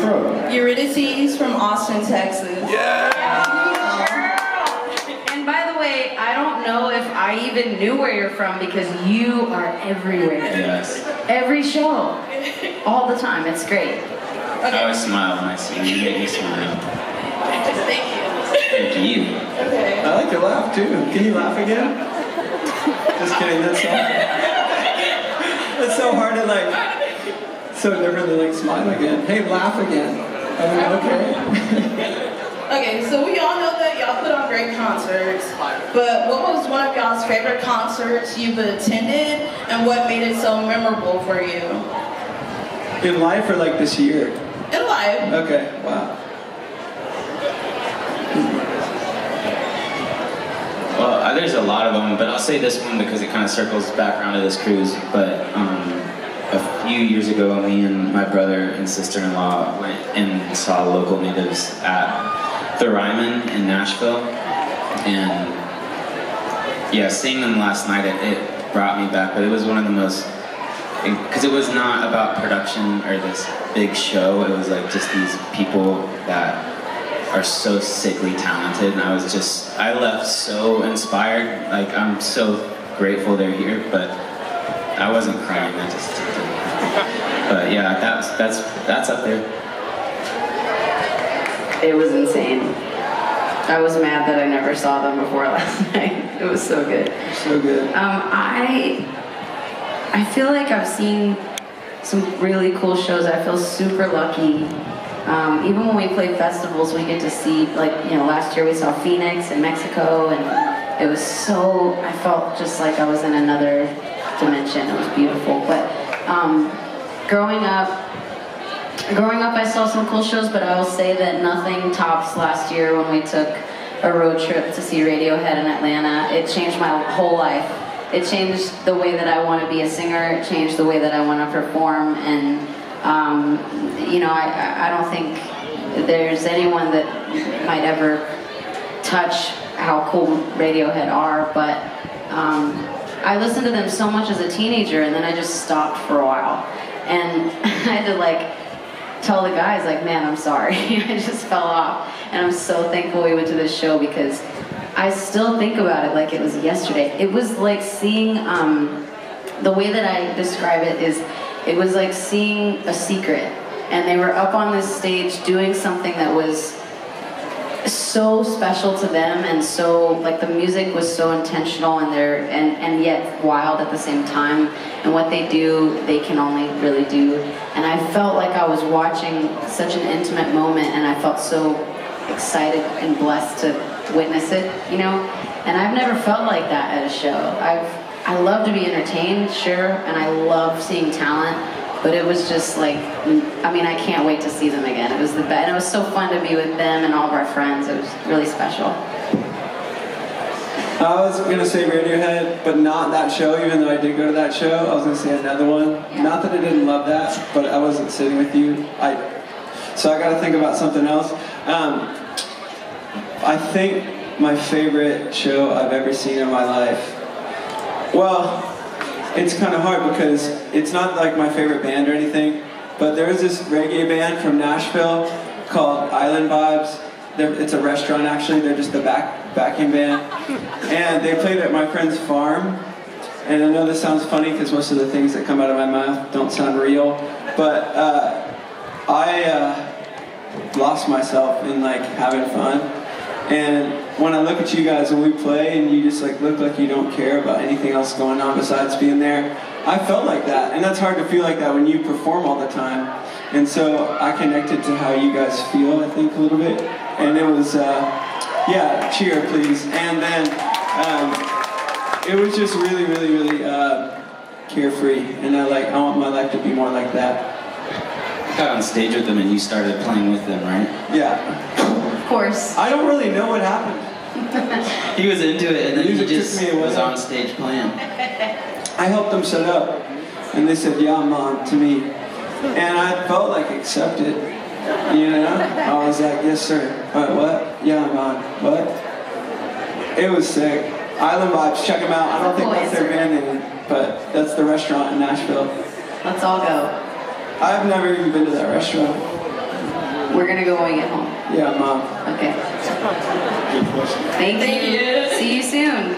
from? Eurydice from Austin, Texas. Yeah! And by the way, I don't know if I even knew where you're from because you are everywhere. Yes. Every show. All the time. It's great. I always smile when I see you. You make me smile. Thank you. Thank you. Okay. I like your laugh too. Can you laugh again? Just kidding, that's so hard to like, so different to like smile again. Hey, laugh again. I mean, okay. Okay, so we all know that y'all put on great concerts, but what was one of y'all's favorite concerts you've attended, and what made it so memorable for you? In life or like this year? In life. Okay, wow. Well, there's a lot of them, but I'll say this one because it kind of circles back around to this cruise. But a few years ago, me and my brother and sister-in-law went and saw local natives at the Ryman in Nashville. And yeah, seeing them last night, it brought me back, but it was one of the most, because it was not about production or this big show, it was like just these people that are so sickly talented, and I left so inspired. Like, I'm so grateful they're here, but I wasn't crying, I just didn't. But yeah, that's up there. It was insane. I was mad that I never saw them before last night. It was so good. So good. I feel like I've seen some really cool shows. I feel super lucky. Even when we play festivals, we get to see, like, you know, last year we saw Phoenix in Mexico, and it was so, I felt just like I was in another dimension. It was beautiful. But growing up, I saw some cool shows, but I will say that nothing tops last year when we took a road trip to see Radiohead in Atlanta. It changed my whole life. It changed the way that I want to be a singer. It changed the way that I want to perform, and you know, I don't think there's anyone that might ever touch how cool Radiohead are, but I listened to them so much as a teenager, and then I just stopped for a while. And I had to like tell the guys, like, man, I'm sorry. I just fell off. And I'm so thankful we went to this show because I still think about it like it was yesterday. It was like seeing, the way that I describe it is, it was like seeing a secret, and they were up on this stage doing something that was so special to them, and so, like, the music was so intentional and yet wild at the same time, and what they do, they can only really do. And I felt like I was watching such an intimate moment, and I felt so excited and blessed to witness it, you know? And I've never felt like that at a show. I love to be entertained, sure, and I love seeing talent, but it was just like, I mean, I can't wait to see them again. It was the best, and it was so fun to be with them and all of our friends. It was really special. I was going to say Radiohead, but not that show, even though I did go to that show. I was going to say another one. Yeah. Not that I didn't love that, but I wasn't sitting with you. So I got to think about something else. I think my favorite show I've ever seen in my life, well, it's kind of hard because it's not like my favorite band or anything, but there was this reggae band from Nashville called Island Vibes. It's a restaurant, actually. They're just the backing band. And they played at my friend's farm. And I know this sounds funny because most of the things that come out of my mouth don't sound real, but I lost myself in like having fun. And when I look at you guys when we play and you just like look like you don't care about anything else going on besides being there, I felt like that. And that's hard to feel like that when you perform all the time. And so I connected to how you guys feel, I think, a little bit. And it was, yeah, cheer please. And then it was just really, really, really carefree. And I want my life to be more like that. You got on stage with them and you started playing with them, right? Yeah. Of course. I don't really know what happened. He was into it, and then he just took me away. was on stage playing. I helped them set up, and they said, "Yeah, Mom," to me, and I felt like accepted. You know, I was like, "Yes, sir." What? Yeah, Mom. What? It was sick. Island Vibes, check them out. I don't think that's their band name, but that's the restaurant in Nashville. Let's all go. I've never even been to that restaurant. We're gonna go when we get home. Yeah, Mom. Okay. Good question. Thank you. See you soon.